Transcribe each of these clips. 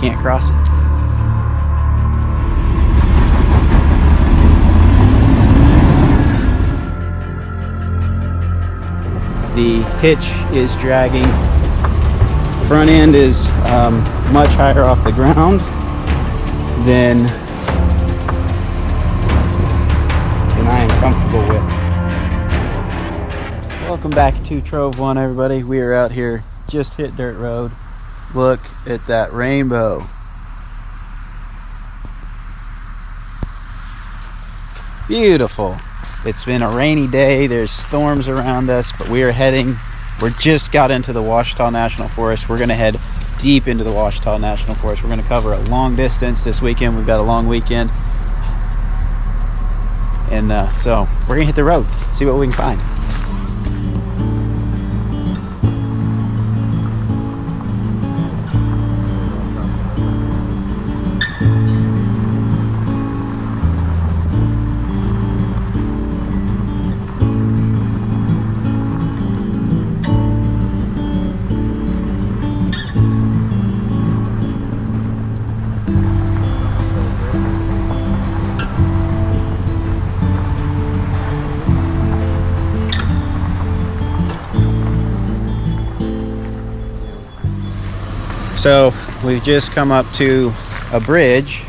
can't cross it. The hitch is dragging. Front end is much higher off the ground than I am comfortable with. Welcome back to Trove One, everybody. We are out here, just hit dirt road. Look at that rainbow. Beautiful. It's been a rainy day. There's storms around us, but we're just got into the Ouachita National Forest. We're gonna head deep into the Ouachita National Forest. We're gonna cover a long distance this weekend. We've got a long weekend. And so we're gonna hit the road, see what we can find. So we've just come up to a bridge.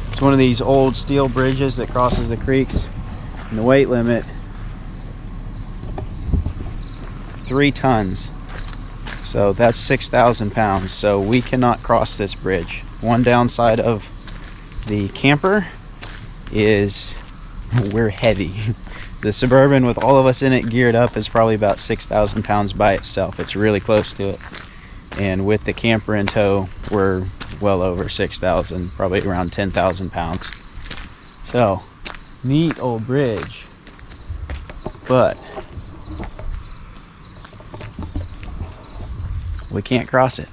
It's one of these old steel bridges that crosses the creeks, and the weight limit 3 tons. So that's 6,000 pounds. So we cannot cross this bridge. One downside of the camper is we're heavy. The Suburban with all of us in it geared up is probably about 6,000 pounds by itself. It's really close to it. And with the camper in tow, we're well over 6,000, probably around 10,000 pounds. So, neat old bridge, but we can't cross it.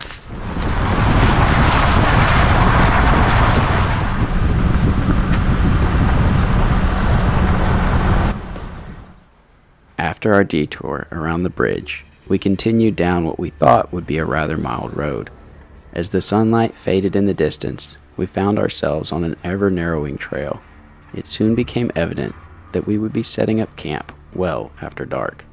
After our detour around the bridge, we continued down what we thought would be a rather mild road. As the sunlight faded in the distance, we found ourselves on an ever-narrowing trail. It soon became evident that we would be setting up camp well after dark.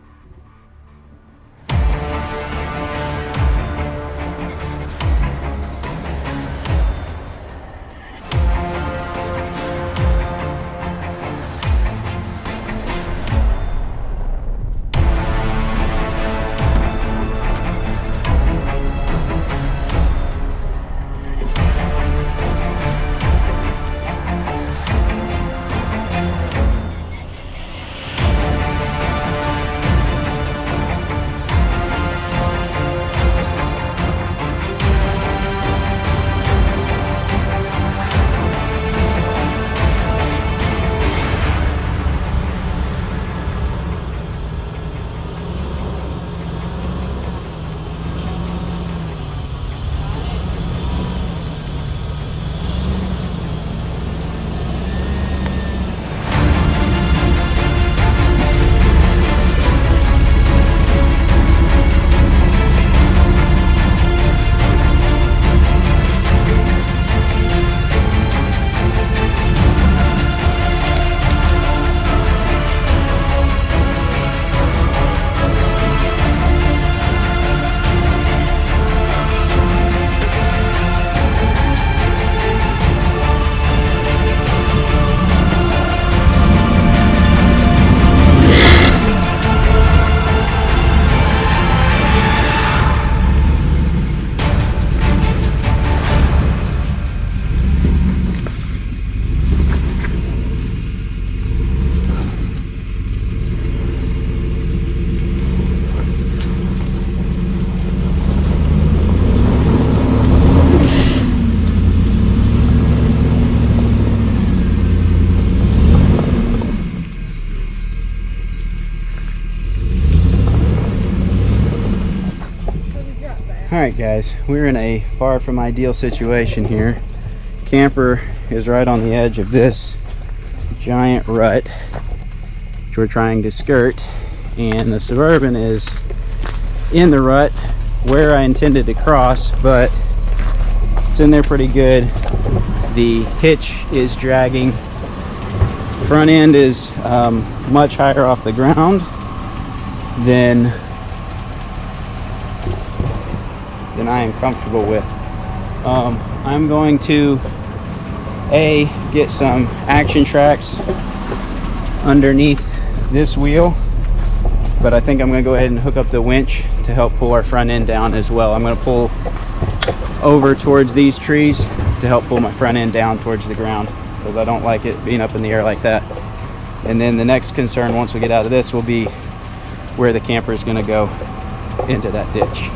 Alright guys, we're in a far from ideal situation here. Camper is right on the edge of this giant rut which we're trying to skirt, and the Suburban is in the rut where I intended to cross, but It's in there pretty good. The hitch is dragging. Front end is much higher off the ground than I am comfortable with. I'm going to get some action tracks underneath this wheel, but I think I'm going to go ahead and hook up the winch to help pull our front end down as well. I'm going to pull over towards these trees to help pull my front end down towards the ground, because I don't like it being up in the air like that. And then the next concern once we get out of this will be where the camper is going to go into that ditch.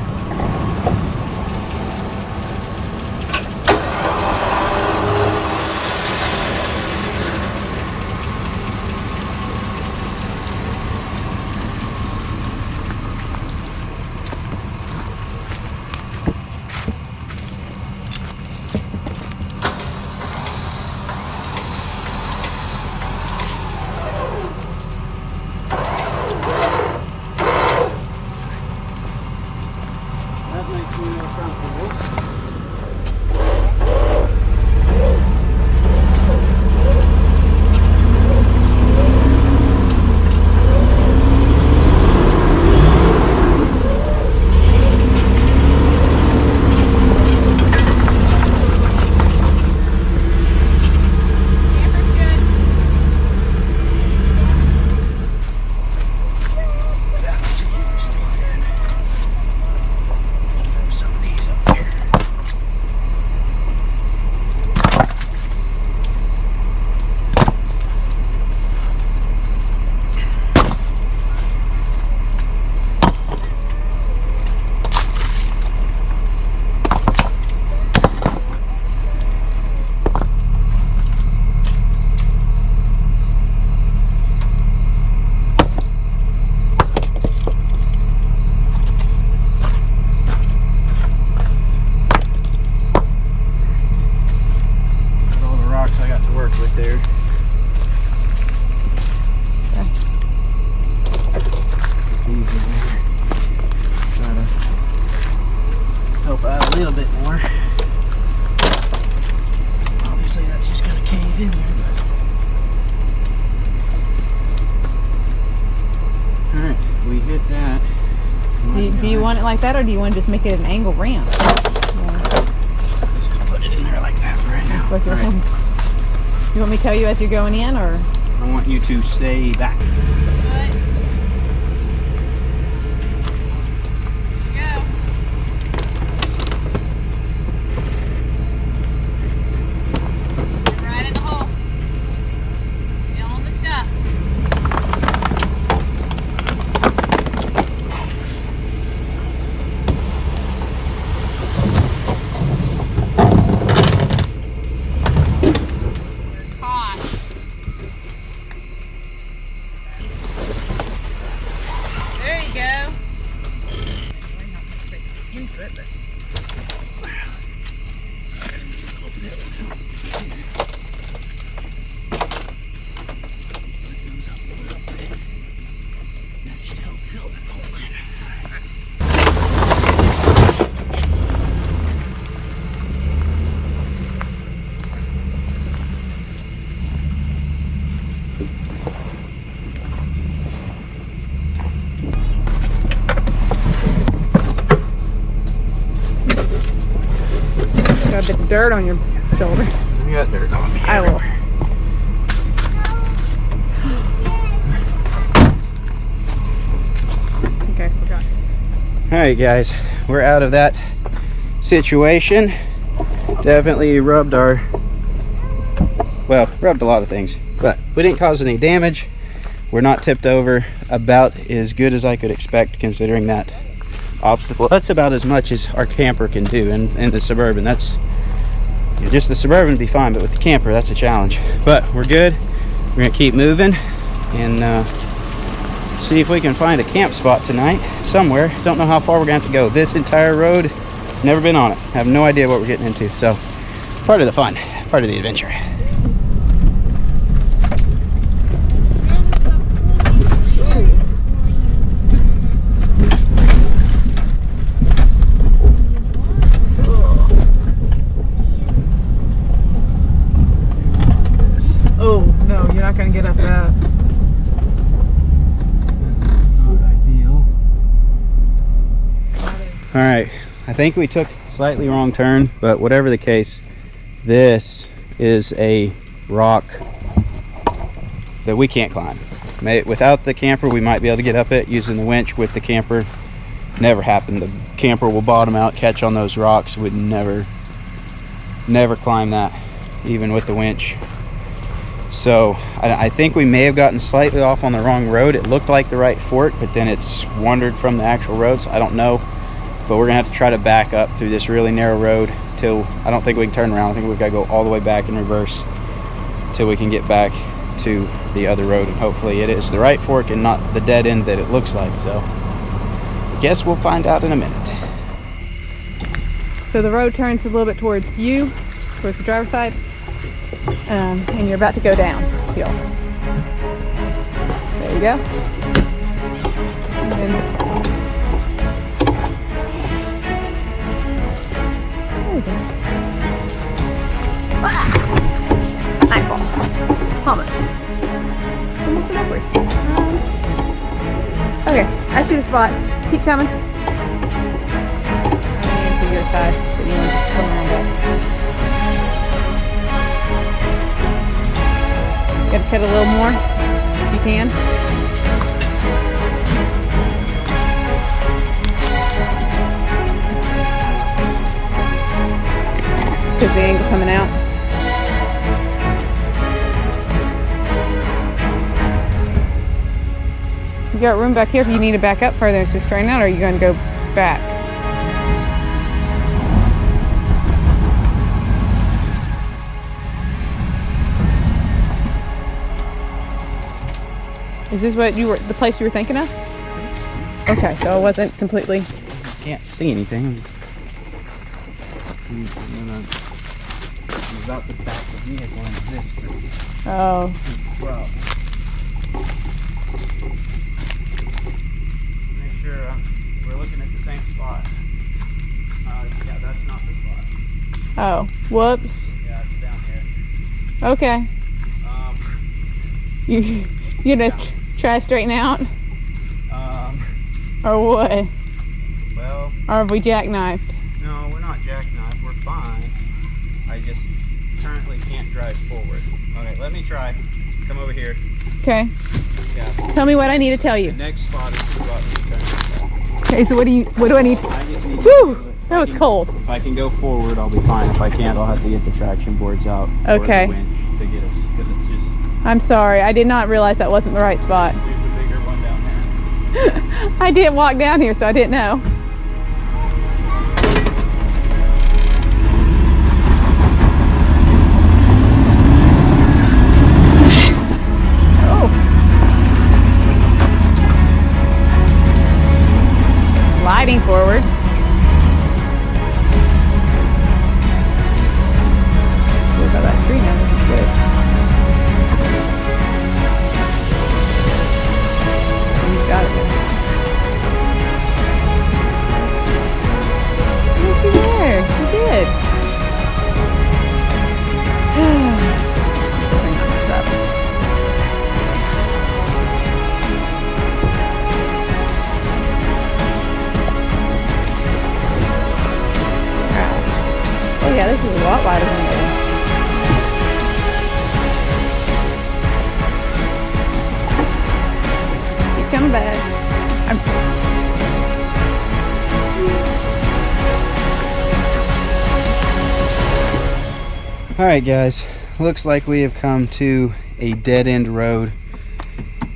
Do you want it like that, or do you want to just make it an angle ramp? Just put it in there like that for right now. Like right. You want me to tell you as you're going in, or? I want you to stay back. Got a bit of dirt on your shoulder. You got dirt on me. I will. Okay, forgot. Alright guys, we're out of that situation. Definitely rubbed a lot of things, but we didn't cause any damage. We're not tipped over. About as good as I could expect considering that obstacle. That's about as much as our camper can do in the Suburban. That's just the Suburban would be fine, but with the camper that's a challenge. But we're good. We're gonna keep moving and see if we can find a camp spot tonight somewhere. Don't know how far we're gonna have to go. This entire road, never been on it, have no idea what we're getting into. So part of the fun, part of the adventure. All right, I think we took a slightly wrong turn, but whatever the case, this is a rock that we can't climb. Without the camper, we might be able to get up it using the winch. With the camper, never happened. The camper will bottom out, catch on those rocks. Would never climb that, even with the winch. So I think we may have gotten slightly off on the wrong road. It looked like the right fork, but then it's wandered from the actual road, so I don't know. But we're gonna have to try to back up through this really narrow road till, I don't think we can turn around. I think we've got to go all the way back in reverse till we can get back to the other road, and hopefully it is the right fork and not the dead end that it looks like. So I guess we'll find out in a minute. So the road turns a little bit towards you, towards the driver's side, and you're about to go down hill. There you go. And then, there you go. Eyeball. Almost. Almost backwards. Okay, I see the spot. Keep coming. To your side, so you want to come around back. Got to cut a little more, if you can. Because the angle coming out. You got room back here if you need to back up further and just straighten out, or are you going to go back? Is this what the place you were thinking of? Okay, so it wasn't completely. Can't see anything. I'm about to back the vehicle into this. Oh. Well, make sure we're looking at the same spot. Yeah, that's not the spot. Oh, whoops. Yeah, it's down here. Okay. You gonna try to straighten out? Or what? Well. Or have we jackknifed? No, we're not jackknifed. We're fine. I just currently can't drive forward. Okay, let me try. Come over here. Okay. Yeah. Tell me what I need to tell you. The next spot is the spot that we turn. Okay, so what do I need? I just need Whew! That was cold. If I can go forward, I'll be fine. If I can't, I'll have to get the traction boards out. Okay. Or the winch to get us. Because it's just. I'm sorry. I did not realize that wasn't the right spot. There's a bigger one down there. I didn't walk down here, so I didn't know. Oh. Sliding forward. What about that tree now? This is good. Got it. Looky there. You did. Bring that much up. Wow. Oh yeah, this is a lot wider than the other. Come back. All right, guys. Looks like we have come to a dead-end road.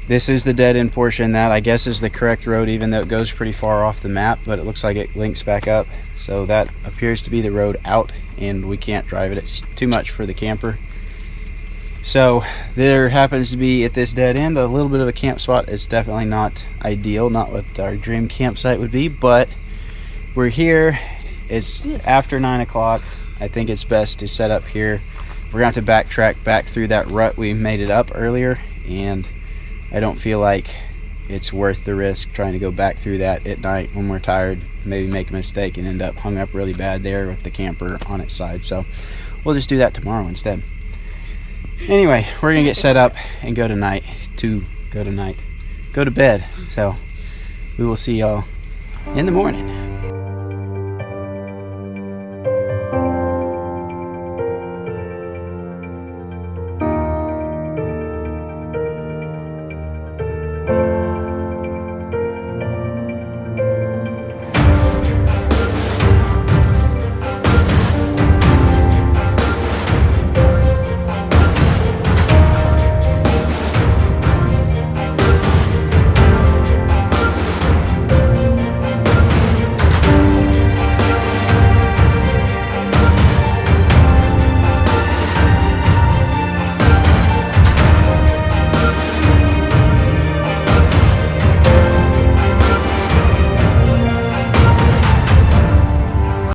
This is the dead-end portion. That, I guess, is the correct road, even though it goes pretty far off the map, but it looks like it links back up. So that appears to be the road out, and we can't drive it. It's too much for the camper. So there happens to be at this dead end a little bit of a camp spot. It's definitely not ideal, not what our dream campsite would be, but we're here. It's after 9 o'clock. I think it's best to set up here. We're gonna have to backtrack back through that rut we made it up earlier, and I don't feel like it's worth the risk trying to go back through that at night when we're tired, maybe make a mistake and end up hung up really bad there with the camper on its side. So we'll just do that tomorrow instead. Anyway, we're gonna get set up and go to bed. So we will see y'all in the morning.